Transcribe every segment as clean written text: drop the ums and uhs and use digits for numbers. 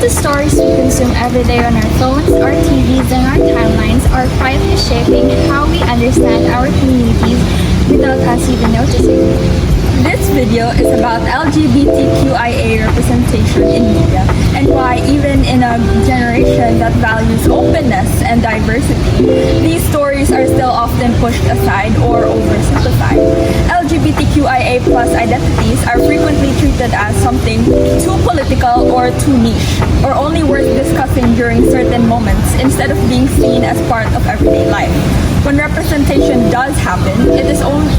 the stories we consume every day on our phones, our TVs, and our timelines are quietly shaping how we understand our communities without us even noticing. This video is about LGBTQIA representation in media and why even in a generation that values openness and diversity, these stories are still often pushed aside or oversimplified. LGBTQIA plus identities are frequently treated as something too political or too niche, or only worth discussing during certain moments instead of being seen as part of everyday life. When representation does happen, it is only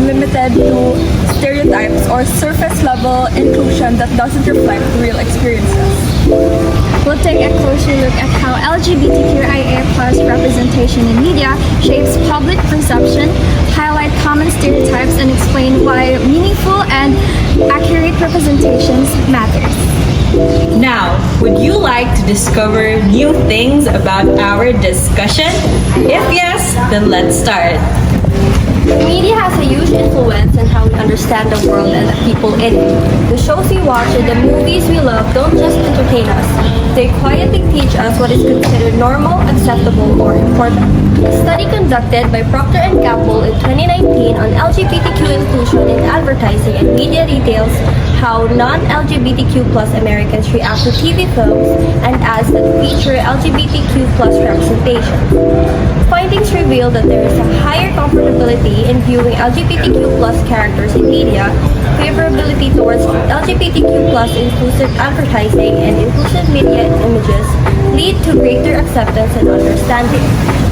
limited to stereotypes or surface-level inclusion that doesn't reflect real experiences. We'll take a closer look at how LGBTQIA plus representation in media shapes public perception, highlight common stereotypes, and explain why meaningful and accurate representations matters. Now, would you like to discover new things about our discussion? If yes, then let's start. Media has a huge influence on how we understand the world and the people in it. The shows we watch and the movies we love don't just entertain us. They quietly teach us what is considered normal, acceptable, or important. A study conducted by Procter & Gamble in 2019 on LGBTQ inclusion in advertising and media details how non-LGBTQ plus Americans react to TV films and ads that feature LGBTQ plus representation. Findings reveal that there is a higher comfortability in viewing LGBTQ plus characters in media, favorability towards LGBTQ plus inclusive advertising and inclusive media images lead to greater acceptance and understanding.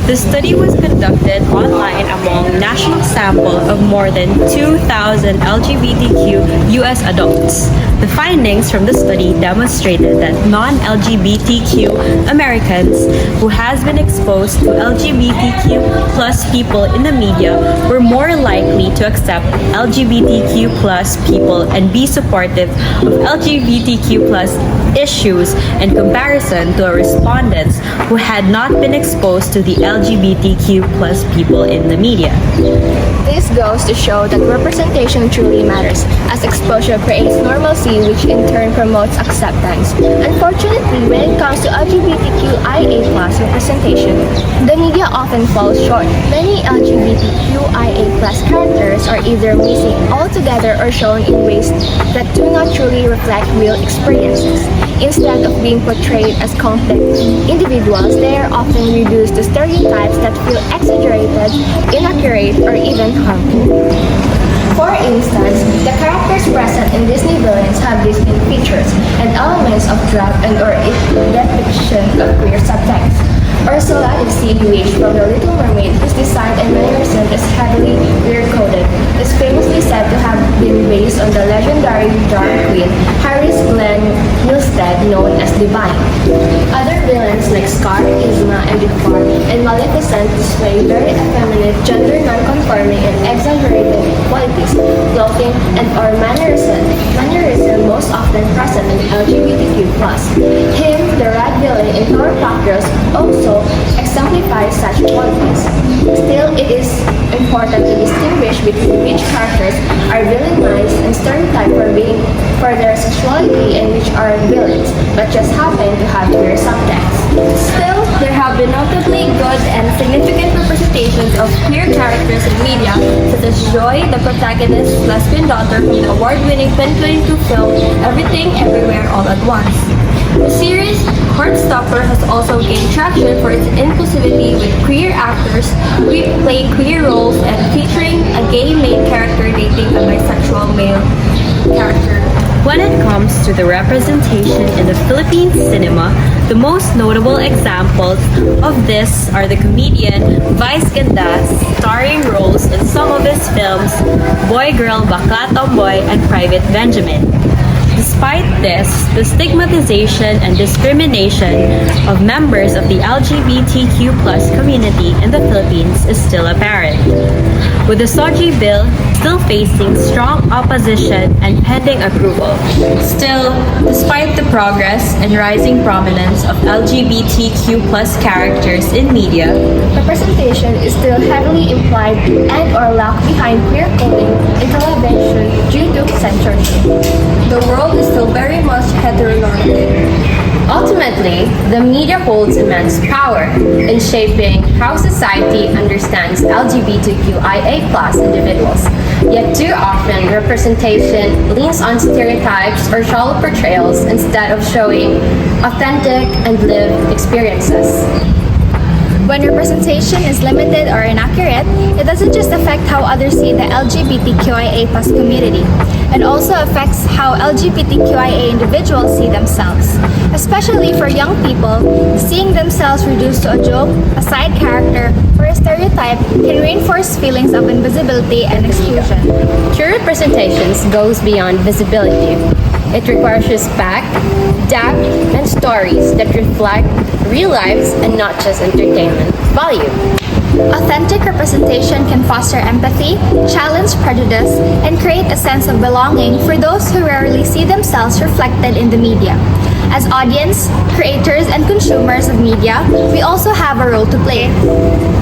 The study was conducted online among a national sample of more than 2,000 LGBTQ US adults. The findings from the study demonstrated that non-LGBTQ Americans who has been exposed to LGBTQ plus people in the media were more likely to accept LGBTQ plus people and be supportive of LGBTQ plus issues in comparison to respondents who had not been exposed to the LGBTQ plus people in the media. This goes to show that representation truly matters, as exposure creates normalcy, which in turn promotes acceptance. Unfortunately, when it comes to LGBTQIA plus representation, the media often falls short. Many LGBTQIA plus characters are either missing altogether or shown in ways that do not truly reflect real experiences. Instead of being portrayed as complex individuals, they are often reduced to stereotypes that feel exaggerated, inaccurate, or even harmful. For instance, the characters present in Disney villains have distinct features and elements of drag and/or depiction of queer subtext. Ursula is CUH from The Little Mermaid, whose design and mannerism is heavily queer-coded, is famously said to have been based on the legendary drag queen Harris Glenn Milstead, known as Divine. Other villains like Scar, Yzma, and Jafar, and Maleficent display very effeminate, gender non-conforming, and exaggerated qualities, clothing, and/or mannerism most often present in LGBTQ+. Him, the rat villain in Powerpuff Girls, also exemplifies such qualities. Still, it is important to distinguish between which characters are villainized and stereotyped for their sexuality and which are villains, but just happen to have queer subtext. Still, there have been notably good and significant representations of queer characters in media, such as Joy, the protagonist's lesbian daughter from the award-winning 2022 film Everything Everywhere All at Once. The series Heartstopper has also gained traction for its inclusivity with queer actors who play queer roles and featuring a gay main character dating a bisexual male character. When it comes to the representation in the Philippine cinema, the most notable examples of this are the comedian Vice Ganda's starring roles in some of his films Boy Girl, Bakla Tomboy, and Private Benjamin. Despite this, the stigmatization and discrimination of members of the LGBTQ plus community in the Philippines is still apparent. With the Sogie bill still facing strong opposition and pending approval. Still, despite the progress and rising prominence of LGBTQ plus characters in media, representation is still heavily implied and/or locked behind queer coding in television due to censorship. The world is still very much heteronormative. Unfortunately, the media holds immense power in shaping how society understands LGBTQIA+ individuals. Yet too often, representation leans on stereotypes or shallow portrayals instead of showing authentic and lived experiences. When representation is limited or inaccurate, it doesn't just affect how others see the LGBTQIA+ community. It also affects how LGBTQIA individuals see themselves. Especially for young people, seeing themselves reduced to a joke, a side character, or a stereotype can reinforce feelings of invisibility and exclusion. True representations goes beyond visibility. It requires respect, depth, and stories that reflect real lives and not just entertainment value. Authentic representation can foster empathy, challenge prejudice, and create a sense of belonging for those who rarely see themselves reflected in the media. As audience, creators, and consumers of media, we also have a role to play.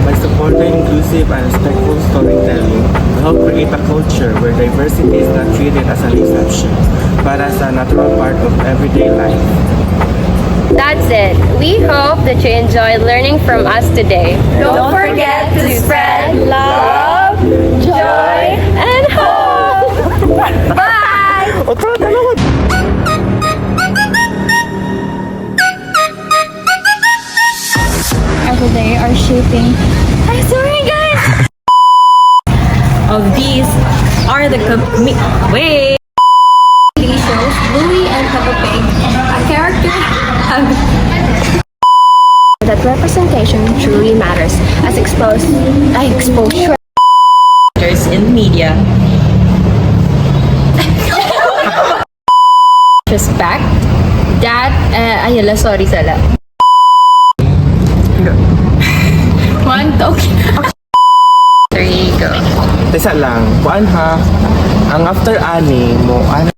By supporting inclusive and respectful storytelling, we help create a culture where diversity is not treated as an exception, but as a natural part of everyday life. That's it. We hope that you enjoyed learning from us today. Don't forget to spread love, joy, And hope! bye! Every day are shaping. I'm sorry, guys! Of these are the wait. TV shows Bluey and Peppa Pig. A character That representation truly matters as exposure In media. respect that ayala sorry sala. One talk. Three go. Tesa lang, kuan ha, ang after ani mo,